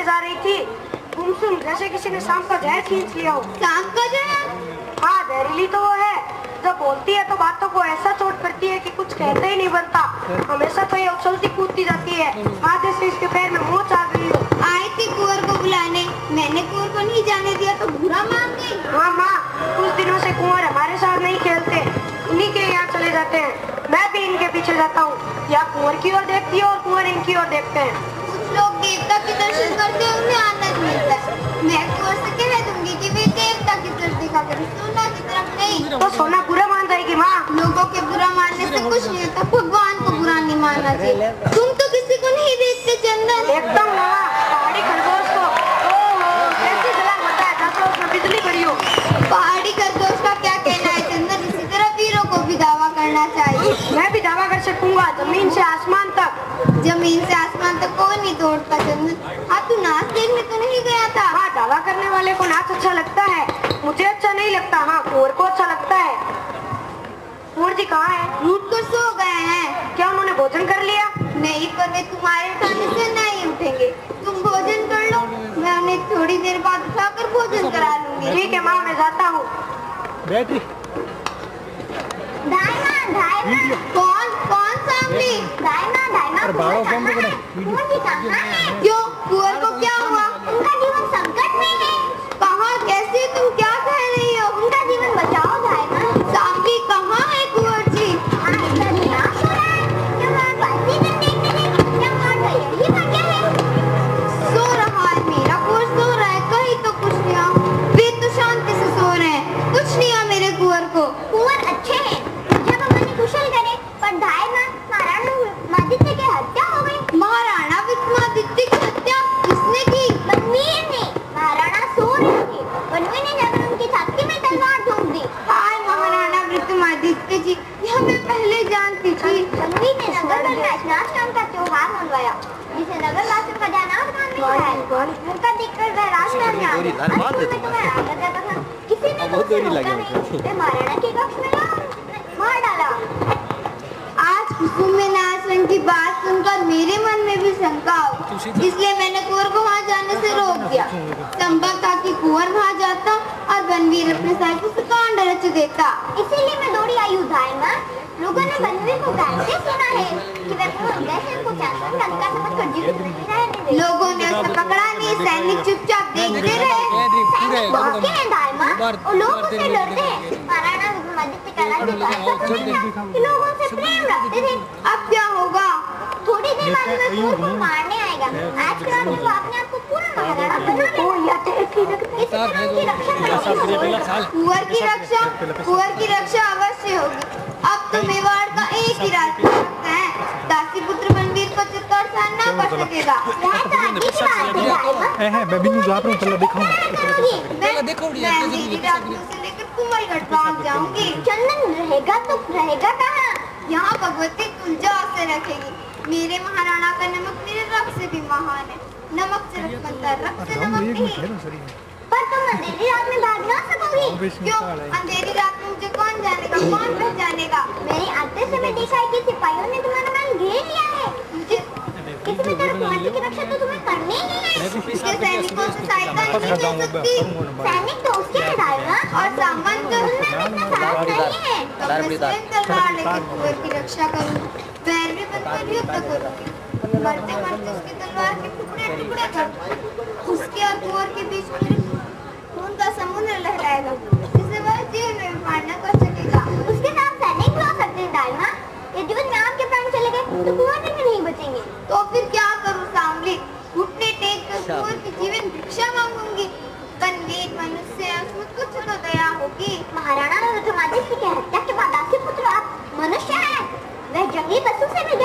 से जा रही थी, गुमसुम जैसे किसी ने सांप का जहर खींच लिया हो। सांप का जहर? हाँ, जहरीली तो वो है। जब बोलती है तो बातों को ऐसा चोट करती है कि कुछ कहते ही नहीं बनता। हमेशा तो ये उछलती कूदती जाती है, आज जैसे इसके पैर में मोच आ गई हो। आई थी कुंवर को बुलाने, मैंने कुंवर को नहीं जाने दिया तो बुरा मान गई। हाँ माँ, कुछ दिनों से कुंवर हमारे साथ नहीं खेलते, इन्हीं के यहाँ चले जाते हैं। मैं भी इनके पीछे जाता हूँ। या कुंवर की ओर देखती है और कुंवर इनकी ओर देखते हैं। कुछ लोग देवता के दर्शन करते हैं, उन्हें आनंद मिलता है। मैं कुंवर से कह दूंगी कि वे देवता की तरफ देखा करें, सोना की तरफ नहीं। तो सोना बुरा मान जाएगी माँ। लोगों के बुरा मानने से कुछ नहीं होता, भगवान को बुरा नहीं मानना चाहिए। तुम तो किसी को नहीं देखते चंदन। देखता हूँ माँ, पहाड़ी खरगोश को। ओहो, कैसी छलांग मारता है, जैसे उसमें बिजली पड़ी हो। पहाड़ी खरगोश का क्या कहना है चंदन? इसी तरह वीरों को भी दावा करना चाहिए। मैं भी दावा कर सकूंगा, जमीन से आसमान तक। जमीन से आसमान तक कोई नहीं तोड़ता चंदन। हाँ, तू नाच देखने तो नहीं गया था? हाँ, दावा करने वाले को नाच अच्छा लगता है, मुझे अच्छा नहीं लगता। हाँ, कुंवर को अच्छा लगता है। कुंवर जी कहाँ है? रूठ कर सो गए हैं। क्या उन्होंने भोजन कर लिया? नहीं, पर वे तुम्हारे उठाने से नहीं उठेंगे। तुम भोजन कर लो, मैं उन्हें थोड़ी देर बाद उठाकर भोजन करा लूंगी। ठीक है माँ, मैं जाता हूँ। बैटरी कौन सांवली? क्यों, कुंवर को क्या हुआ? उनका जीवन संकट में है। कहाँ, कैसे, तुम क्या कह रही हो? उनका जीवन बचाओ दाइमा। सांवली कहाँ है कुंवर जी? सो रहा है, मेरा कुंवर सो रहा है, कहीं तो कुछ नहीं हुआ। वे तो शांति से सो रहे हैं, कुछ नहीं हुआ मेरे कुंवर को। कुंवर अच्छे हैं, जब हमने कुशल करे, पर दाइमा महाराणा विक्रमादित्य की हत्या हो गई। महाराणा विक्रमादित्य की हत्या किसने की? बनवीर ने। महाराणा सो रहे थे, बनवीर ने जाकर उनकी छाती में तलवार ठोक दी। हाय महाराणा विक्रमादित्य जी, यह मैं पहले जानती थी। बनवीर ने नगर भर में स्नान नाम का त्योहार मनवाया, जिसे नगरवासियों का ध्यान उनका देखकर वह राजमहल में आ गया। किसी ने महाराणा के कक्ष में मार डाला। आज कुसुम में नाच रंग की बात सुनकर मेरे मन में भी शंका हो, इसलिए मैंने कुंवर को वहाँ जाने से रोक दिया। संभव था कि कुंवर वहाँ जाता और बनवीर अपने साइकिल से कांड रच देता। इसीलिए मैं दौड़ी आई हूँ दाइमा। लोगों ने बनवीर को कहते सुना है कि वह कुंवर जैसे उनको चंदन लंका समझकर जीवित नहीं रहने दे। लोगों ने उसे पकड़ा नहीं, सैनिक चुपचाप देखते रहे। सैनिक बहुत के हैं दाइमा, और लोग उससे डरते हैं। महाराणा विक्रमादित्य का राज्य तो ऐसा समझ था कि लोग उनसे प्रेम रखते थे। अब क्या होगा? थोड़ी देर बाद वह कुंवर को मारने आएगा। आज के रात में वो अपने आप को पूरा महाराणा बना लेगा। इसी तरह उनकी रक्षा कुंवर की रक्षा अवश्य होगी। अब तो मेवाड़ का एक ही रास्ता रखता है, दासी पुत्र बनवीर को चित्तौड़ सहन न कर सकेगा। मैं भी नहीं जा रहा हूँ, चलो दिखाऊंगा। मैं मेरी राखियों से लेकर कुंवलगढ़ पहुँच जाऊंगी। चंदन रहेगा तो रहेगा कहाँ? यहाँ भगवती तुलजा से रखेगी। मेरे महाराणा का नमक मेरे रक्त से भी महान है। नमक से रक्त बनता है, रक्त से नमक नहीं। पर तुम अंधेरी रात में भाग ना सकोगी। क्यों? अंधेरी रात में मुझे कौन जानेगा, कौन पहचानेगा? मैंने आते समय देखा है कि सिपाहियों ने तुम्हारा महल घेर लिया है। किसी भी तरह कुंवर की रक्षा तो तुम्हें करनी ही है। उसके सैनिकों से सहायता नहीं मिल सकती। सैनिक तो उसके हैं दाइमा, और सामान तो उनमें भी इतना साहस नहीं है। तो मैं स्वयं तलवार लेकर कुंवर की रक्षा करूँ, पैर भी बनकर युद्ध करूँगी। मरते मरते उसकी तलवार के टुकड़े टुकड़े कर दूँ। उसके और कुंवर के बीच में खून का समुद्र लहराएगा, जिसे वह जीवन में भी पार न कर सकेगा। उसके साथ सैनिक भी हो सकते हैं दाइमा। यदि में आपके प्राण चले गए तो कुंवर भी नहीं बचेंगे। तो फिर क्या करूँ सांवली? घुटने टेक कर कुंवर की जीवन भिक्षा मांगूंगी। बनवीर मनुष्य है, उसमें कुछ तो दया होगी। महाराणा विक्रमादित्य की हत्या के बाद दासी पुत्र आप मनुष्य हैं, वह जंगली पशु से भी